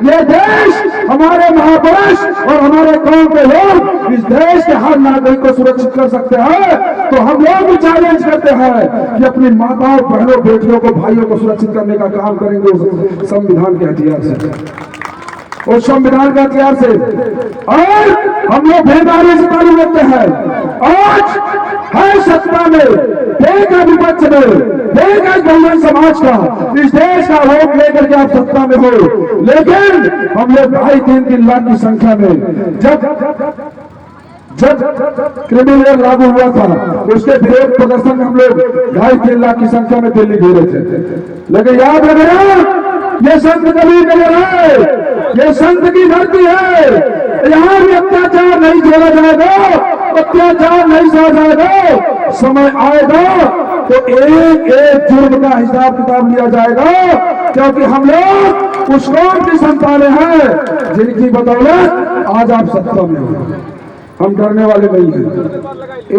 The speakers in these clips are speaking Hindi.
ये देश हमारे महापुरुष और हमारे कौम के लोग इस देश के हर नागरिक को सुरक्षित कर सकते हैं, तो हम लोग भी चैलेंज करते हैं कि अपनी माताओं, बहनों, बेटियों को, भाइयों को सुरक्षित करने का काम करेंगे उस संविधान के हथियार से, उस संविधान के हथियार से। और हम लोग बेदारी से तालुक रखते हैं। आज है सत्ता में, देगा विपक्ष में, देगा बहुजन समाज का, इस देश का वोट लेकर के आप सत्ता में हो, लेकिन हम लोग 2.5-3 लाख की संख्या में जब क्रिमिनल लागू हुआ था उसके विरोध प्रदर्शन में हम लोग 2.5-3 लाख की संख्या में दिल्ली घेरे थे। लेकिन याद रखना, ये संत कबीर का लड़ाई है, ये संत की धरती है, यहाँ भी अत्याचार नहीं झेला जाएगा, अत्याचार नहीं सहा जाएगा। समय आएगा तो एक एक जुर्म का हिसाब किताब लिया जाएगा, क्योंकि हम लोग उस कौम की संतानें हैं जिनकी बदौलत आज आप सत्ता में हो। हम डरने वाले नहीं हैं।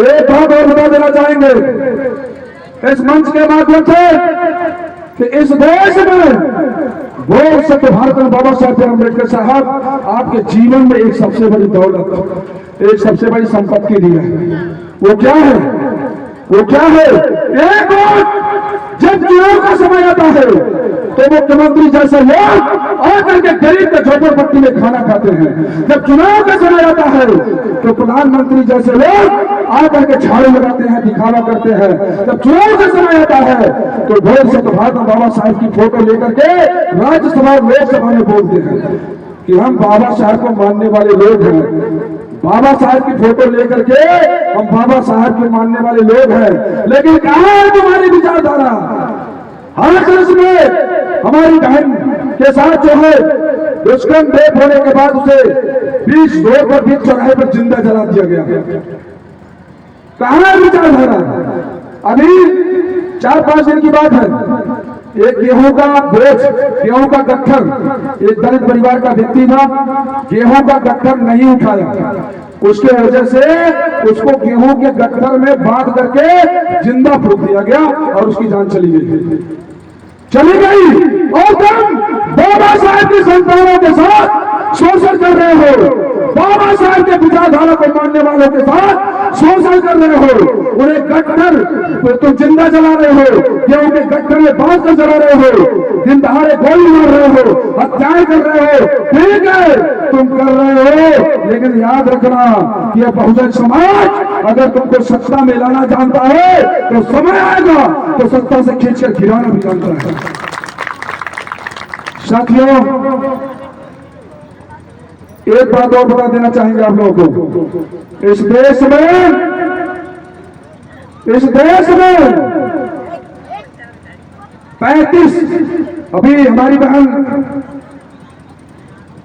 एक बात और बता देना चाहेंगे इस मंच के माध्यम से कि इस देश में बोल सकते भारत में बाबा साहब अम्बेडकर साहब आपके जीवन में एक सबसे बड़ी दौलत, एक सबसे बड़ी संपत्ति दी है। वो क्या है? वो क्या है? एक बार जब चुनाव का समय आता है तो मुख्यमंत्री जैसे लोग आकर के गरीब के झोपड़पट्टी में खाना खाते हैं। जब चुनाव का समय आता है तो प्रधानमंत्री जैसे लोग आकर के झाड़ू लगाते हैं, दिखावा करते हैं। जब चुनाव का समय आता है तो बोल सकते भारत बाबा साहब की फोटो लेकर के राज्यसभा लोकसभा में बोलते हैं कि हम बाबा साहब को मानने वाले लोग हैं। बाबा साहब की फोटो लेकर के हम बाबा साहब के मानने वाले लोग हैं, लेकिन कहाँ है तुम्हारी विचारधारा? हर देश में हमारी बहन के साथ जो है दुष्कर्म रेप होने के बाद उसे बीच रोड पर, बीच चौराहे पर जिंदा जला दिया गया। कहाँ है विचारधारा? अभी 4-5 दिन की बात है, एक गेहूं का बोझ, गेहूं का गट्ठर, एक दलित परिवार का व्यक्ति था, गेहूं का गट्ठर नहीं उठाया, उसके वजह से उसको गेहूं के गट्ठर में बांध करके जिंदा फूंक दिया गया और उसकी जान चली गई। और तुम बाबा साहब की संतानों के साथ शोषण कर रहे हो, बाबा साहब के विचारधारा को मानने वालों के साथ शोषण कर रहे हो, उन्हें गट्ठर तुम जिंदा जला रहे हो, या उन्हें गट्ठर में बांध कर जला रहे हो, दिन दहाड़े गोली मार रहे हो, हत्याएं कर रहे हो। ठीक है, तुम कर रहे हो, लेकिन याद रखना कि यह बहुजन समाज अगर तुमको सत्ता में लाना जानता है तो समय आएगा तो सत्ता से खींचकर गिराना भी जानता है। साथियों, एक बात और बता देना चाहेंगे आप लोगों को, इस देश में 35 अभी हमारी बहन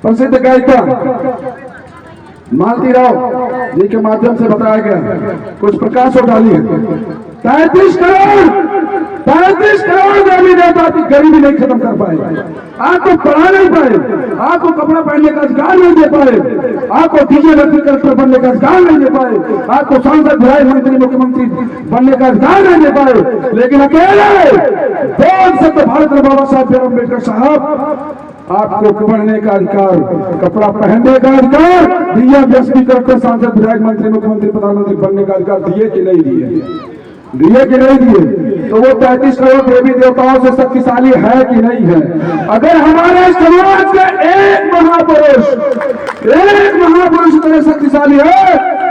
प्रसिद्ध गायिका मालती राव जी के माध्यम से बताया गया, कुछ प्रकाश हो डाली है। 35 करोड़ गरीबी देवता की गरीबी नहीं खत्म कर पाए, आपको पढ़ा नहीं पाए, आपको कपड़ा पहनने का अधिकार नहीं दे पाए, आपको डीजे व्यक्ति कलेक्टर बनने का अधिकार नहीं दे पाए, आपको सांसद, विधायक, मंत्री, मुख्यमंत्री बनने का अधिकार नहीं दे पाए, लेकिन अकेले बोल सकते भारत में बाबा साहब अम्बेडकर साहब आपको पढ़ने का अधिकार, कपड़ा पहनने का अधिकार, दिया व्यक्ति कलेक्टर, सांसद, विधायक, मंत्री, मुख्यमंत्री, प्रधानमंत्री बनने का अधिकार दिए कि नहीं दिए? दिए कि नहीं दिए? तो वो 35 करोड़ देवी देवताओं से शक्तिशाली है कि नहीं है? अगर हमारे समाज के एक महापुरुष इतने शक्तिशाली है